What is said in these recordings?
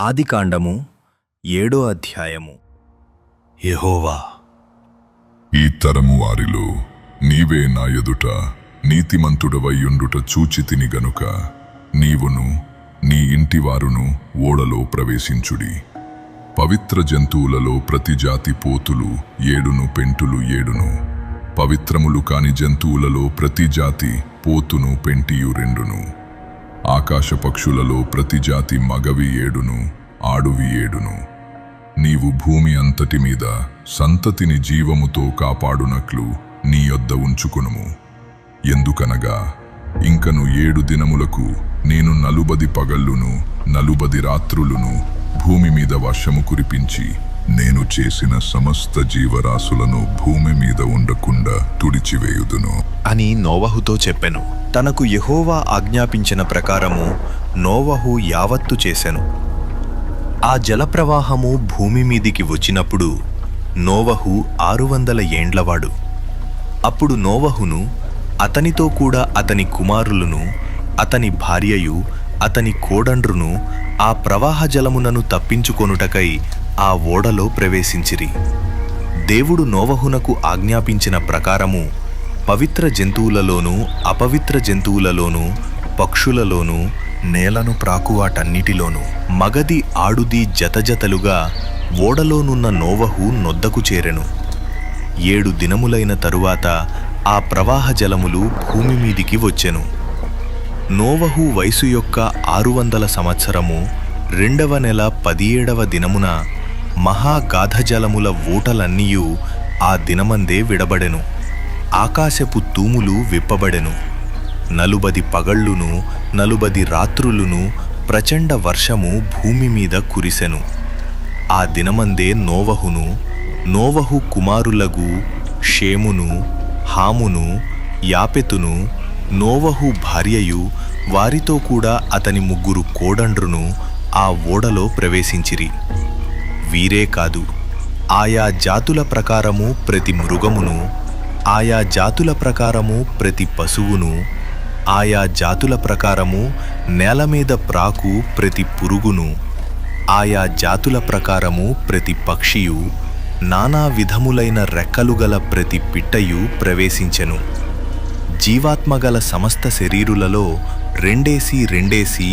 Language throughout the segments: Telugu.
ఆదికాండము 7వ అధ్యాయము. యెహోవా, ఈ తరము వారిలో నీవే నా ఎదుట నీతిమంతుడవయ్యుండుట చూచితిని గనుక నీవును నీ ఇంటివారును ఓడలో ప్రవేశించుడి. పవిత్ర జంతువులలో ప్రతి జాతి పోతులు 7 పెంటులు 7, పవిత్రములు కాని జంతువులలో ప్రతి జాతి పోతును పెంటియు 2, ఆకాశ పక్షులలో ప్రతి జాతి మగవి 7, ఆడువి 7. నీవు భూమి అంతటి మీద సంతతిని జీవముతో కాపాడునట్లు నీ యొద్ద ఉంచుకొనుము. ఎందుకనగా ఇంకను 7 దినములకు నేను 40 పగళ్ళును 40 రాత్రులును భూమి మీద వర్షము కురిపించి నేను చేసిన సమస్త జీవరాశులను భూమి మీద ఉండకుండా తుడిచివేయుదును అని నోవహుతో చెప్పెను. తనకు యెహోవా ఆజ్ఞాపించిన ప్రకారము నోవహు యావత్తు చేసెను. ఆ జలప్రవాహము భూమి మీదికి వచ్చినప్పుడు నోవహు 600 ఏండ్లవాడు. అప్పుడు నోవహును అతనితో కూడా అతని కుమారులను అతని భార్యయు అతని కోడండ్రును ఆ ప్రవాహ జలమునను తప్పించుకొనుటకై ఆ ఓడలో ప్రవేశించిరి. దేవుడు నోవహునకు ఆజ్ఞాపించిన ప్రకారము పవిత్ర జంతువులలోనూ అపవిత్ర జంతువులలోనూ పక్షులలోనూ నేలను ప్రాకువాటన్నిటిలోనూ మగది ఆడుది జతజతలుగా ఓడలోనున్న నోవహు నొద్దకు చేరెను. 7 దినములైన తరువాత ఆ ప్రవాహ జలములు భూమి మీదికి వచ్చెను. నోవహు వయసు యొక్క 600 సంవత్సరము 2వ నెల 17వ దినమున మహాగాధజలముల ఊటలన్నీయు ఆ దినమందే విడబడెను. ఆకాశపు తూములు విప్పబడెను. 40 పగళ్ళును 40 రాత్రులును ప్రచండ వర్షము భూమి మీద కురిసెను. ఆ దినమందే నోవహును నోవహు కుమారులగు షేమును హామును యాపెతును నోవహు భార్యయు వారితో కూడా అతని 3 కోడండ్రును ఆ ఓడలో ప్రవేశించిరి. వీరే కాదు, ఆయా జాతుల ప్రకారము ప్రతి మృగమును, ఆయా జాతుల ప్రకారము ప్రతి పశువును, ఆయా జాతుల ప్రకారము నేల మీద ప్రాకు ప్రతి పురుగును, ఆయా జాతుల ప్రకారము ప్రతి పక్షియు, నానా విధములైన రెక్కలు గల ప్రతి పిట్టయు ప్రవేశించెను. జీవాత్మగల సమస్త శరీరులలో 2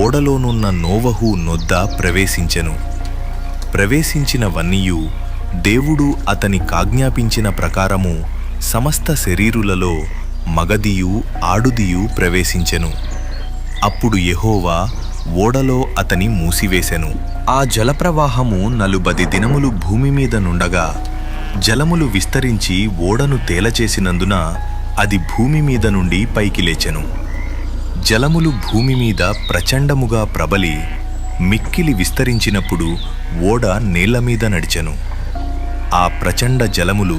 ఓడలోనున్న నోవహు నొద్ద ప్రవేశించెను. ప్రవేశించినవన్నీయు దేవుడు అతని కాజ్ఞాపించిన ప్రకారము సమస్త శరీరులలో మగదియు ఆడుదియు ప్రవేశించెను. అప్పుడు యెహోవా ఓడలో అతని మూసివేసెను. ఆ జలప్రవాహము 40 దినములు భూమి మీద నుండగా జలములు విస్తరించి ఓడను తేలచేసినందున అది భూమి మీద నుండి పైకి లేచెను. జలములు భూమి మీద ప్రచండముగా ప్రబలి మిక్కిలి విస్తరించినప్పుడు ఓడ నీళ్ల మీద నడిచెను. ఆ ప్రచండ జలములు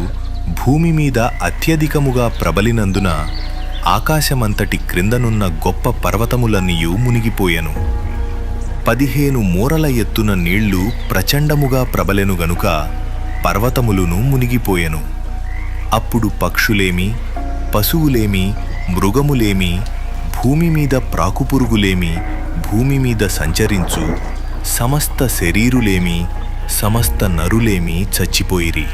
భూమి మీద అత్యధికముగా ప్రబలినందున ఆకాశమంతటి క్రిందనున్న గొప్ప పర్వతములన్నీయు మునిగిపోయెను. 15 మూరల ఎత్తున నీళ్లు ప్రచండముగా ప్రబలెను గనుక పర్వతములును మునిగిపోయెను. అప్పుడు పక్షులేమి, పశువులేమి, మృగములేమి, భూమి మీద ప్రాకుపురుగులేమి, భూమి మీద సంచరించు సమస్త శరీరులేమి, సమస్త నరులేమి చచ్చిపోయిరి.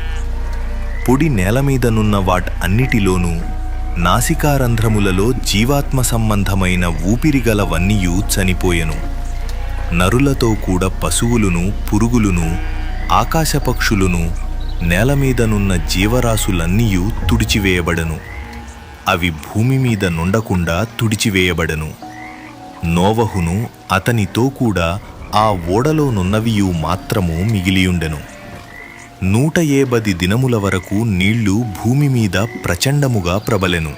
పొడి నేల మీదనున్న వాటన్నిటిలోనూ నాసికారంధ్రములలో జీవాత్మ సంబంధమైన ఊపిరిగలవన్నీయు చనిపోయెను. నరులతో కూడా పశువులును పురుగులును ఆకాశపక్షులును నేల మీదనున్న జీవరాశులన్నీయు తుడిచివేయబడను. అవి భూమి మీద నుండకుండా తుడిచివేయబడను. నోవహును అతనితో కూడా ఆ ఓడలోనున్నవియు మాత్రము మిగిలియుండెను. 180 దినముల వరకు నీళ్లు భూమి మీద ప్రచండముగా ప్రబలెను.